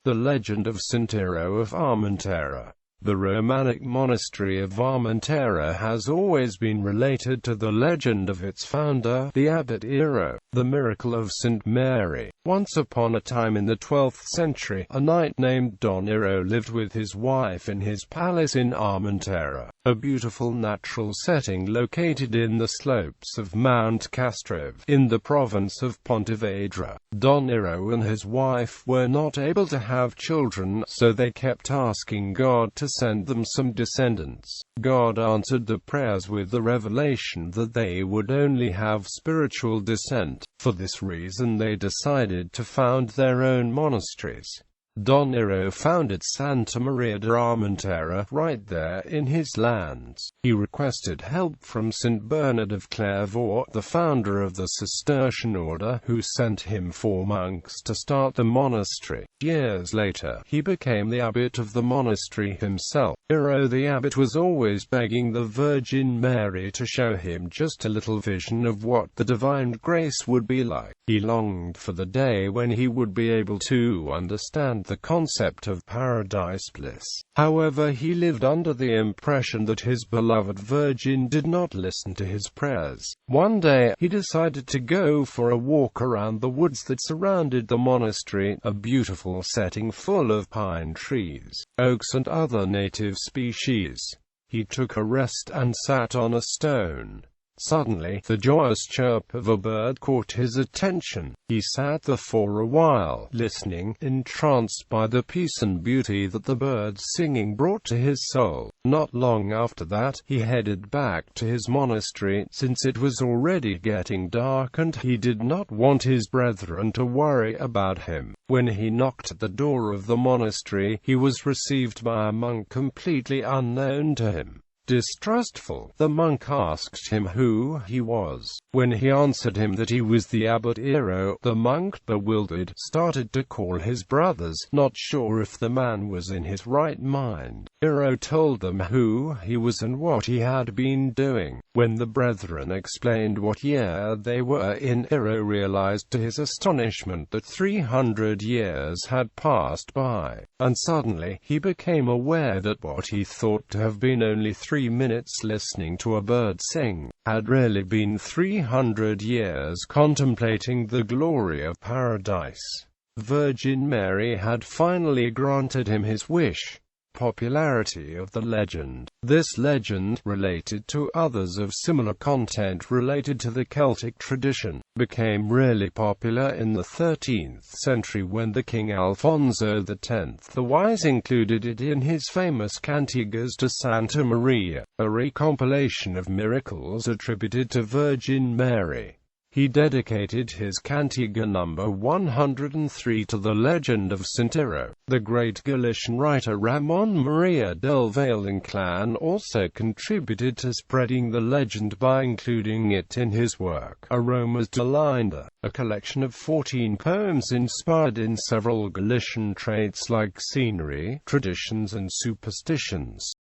The legend of Saint Ero of Armenteira. The romanic monastery of Armenteira has always been related to the legend of its founder, the abbot Ero. The miracle of St. Mary. Once upon a time in the 12th century, a knight named Don Ero lived with his wife in his palace in Armenteira, a beautiful natural setting located in the slopes of Mount Castrove, in the province of Pontevedra. Don Ero and his wife were not able to have children, so they kept asking God to send them some descendants. God answered the prayers with the revelation that they would only have spiritual descent. For this reason they decided to found their own monasteries. Don Ero founded Santa Maria-de Armenteira right there in his lands. He requested help from St. Bernard of Clairvaux, the founder of the Cistercian order, who sent him 4 monks to start the monastery. Years later, he became the abbot of the monastery himself. Ero the abbot was always begging the Virgin Mary to show him just a little vision of what the divine grace would be like. He longed for the day when he would be able to understand the concept of paradise bliss. However, he lived under the impression that his beloved Virgin did not listen to his prayers. One day, he decided to go for a walk around the woods that surrounded the monastery, a beautiful setting full of pine trees, oaks and other native species. He took a rest and sat on a stone. Suddenly, the joyous chirp of a bird caught his attention. He sat there for a while, listening, entranced by the peace and beauty that the bird's singing brought to his soul. Not long after that, he headed back to his monastery, since it was already getting dark and he did not want his brethren to worry about him. When he knocked at the door of the monastery, he was received by a monk completely unknown to him. Distrustful, the monk asked him who he was. When he answered him that he was the abbot Ero, the monk, bewildered, started to call his brothers, not sure if the man was in his right mind. Ero told them who he was and what he had been doing. When the brethren explained what year they were in, Ero realized to his astonishment that 300 years had passed by, and suddenly, he became aware that what he thought to have been only 3 minutes listening to a bird sing, had really been 300 years contemplating the glory of paradise. Virgin Mary had finally granted him his wish. Popularity of the legend. This legend, related to others of similar content related to the Celtic tradition, became really popular in the 13th century when the King Alfonso X the Wise included it in his famous Cantigas to Santa Maria, a recompilation of miracles attributed to Virgin Mary. He dedicated his Cantiga number 103 to the legend of Saint Ero. The great Galician writer Ramon Maria del Valle-Inclán also contributed to spreading the legend by including it in his work, Aromas de Linda, a collection of 14 poems inspired in several Galician traits like scenery, traditions and superstitions.